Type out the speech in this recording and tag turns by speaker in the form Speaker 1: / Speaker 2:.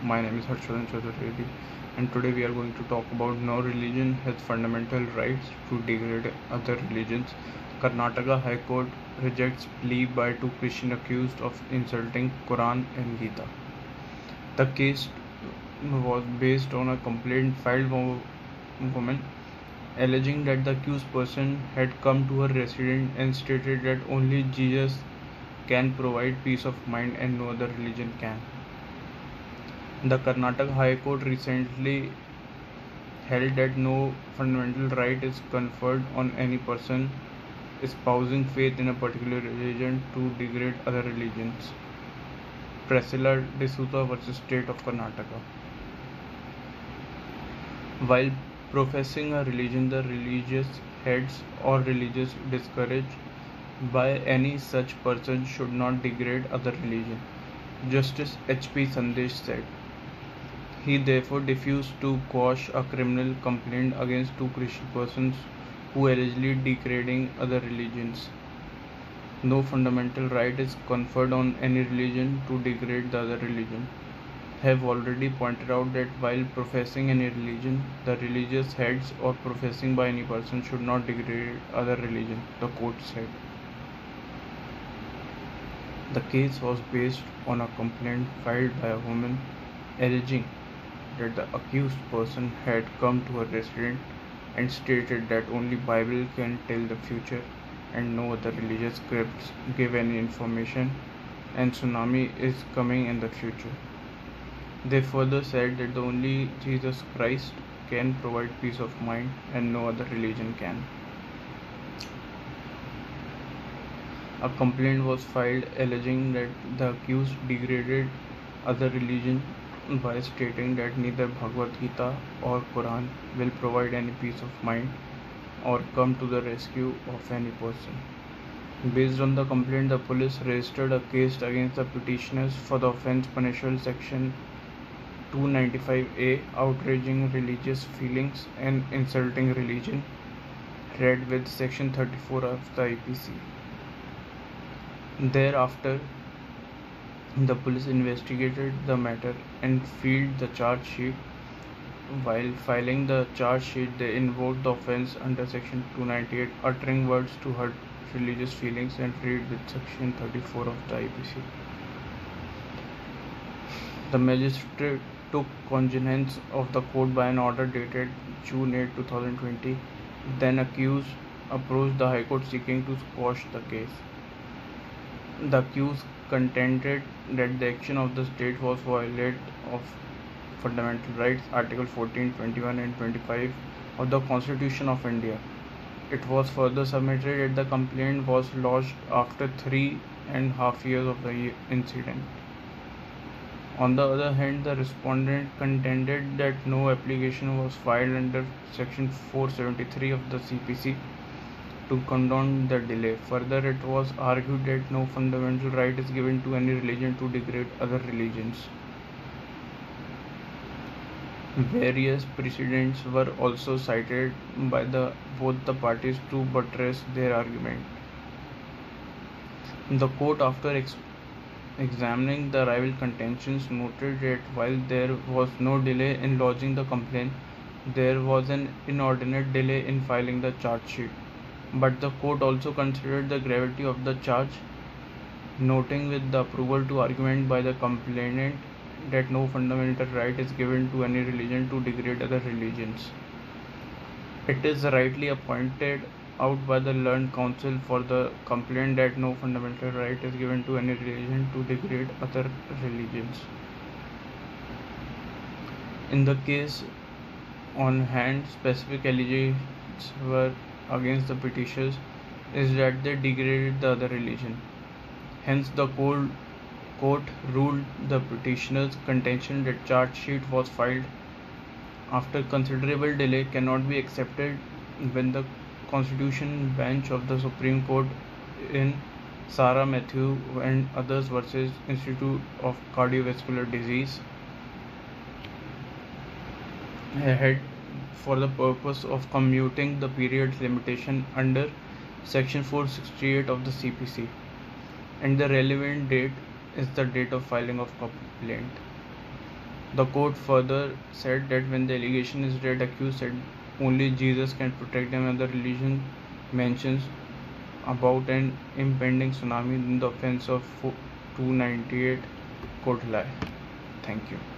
Speaker 1: My name is Harshvardhan Chaturvedi, and today we are going to talk about no religion has fundamental rights to degrade other religions. Karnataka High Court rejects plea by two Christian accused of insulting Quran and Gita. The case was based on a complaint filed by a woman alleging that the accused person had come to her residence and stated that only Jesus can provide peace of mind and no other religion can. The Karnataka High Court recently held that no fundamental right is conferred on any person espousing faith in a particular religion to degrade other religions. Priscilla D'Souza versus State of Karnataka. While professing a religion, the religious heads or religious discouraged by any such person should not degrade other religion. Justice H.P. Sandesh said. He therefore refused to quash a criminal complaint against two Christian persons who allegedly degrading other religions. No fundamental right is conferred on any religion to degrade the other religion. Have already pointed out that while professing any religion, the religious heads or professing by any person should not degrade other religion, the court said. The case was based on a complaint filed by a woman alleging that the accused person had come to her residence and stated that only Bible can tell the future and no other religious scripts give any information and tsunami is coming in the future. They further said that the only Jesus Christ can provide peace of mind and no other religion can. A complaint was filed alleging that the accused degraded other religion by stating that neither Bhagavad Gita or Quran will provide any peace of mind or come to the rescue of any person. Based on the complaint, the police registered a case against the petitioners for the offence punishable section 295A, outraging religious feelings and insulting religion, read with section 34 of the IPC. Thereafter, the police investigated the matter and filed the charge sheet. While filing the charge sheet, they invoked the offence under section 298, uttering words to hurt religious feelings, and read with section 34 of the IPC. The magistrate took cognizance of the court by an order dated June 8, 2020. Then accused approached the High Court seeking to quash the case. The accused contended that the action of the state was violate of fundamental rights, Article 14, 21 and 25 of the Constitution of India. It was further submitted that the complaint was lodged after 3.5 years of the incident. On the other hand, the respondent contended that no application was filed under Section 473 of the CPC to condone the delay. Further, it was argued that no fundamental right is given to any religion to degrade other religions. Various precedents were also cited by both the parties to buttress their argument. The court, after examining the rival contentions, noted that while there was no delay in lodging the complaint, there was an inordinate delay in filing the charge sheet. But the court also considered the gravity of the charge, noting with the approval to argument by the complainant that no fundamental right is given to any religion to degrade other religions. It is rightly pointed out by the learned counsel for the complaint that no fundamental right is given to any religion to degrade other religions. In the case on hand, specific allegations were against the petitioners is that they degraded the other religion. Hence, the court ruled the petitioner's contention that charge sheet was filed after considerable delay cannot be accepted when the Constitution Bench of the Supreme Court in Sarah Matthew and others versus Institute of Cardiovascular Disease had for the purpose of commuting the period limitation under Section 468 of the CPC, and the relevant date is the date of filing of complaint. The court further said that when the allegation is that accused said only Jesus can protect them and the religion mentions about an impending tsunami, then the offense of 298 could lie. Thank you.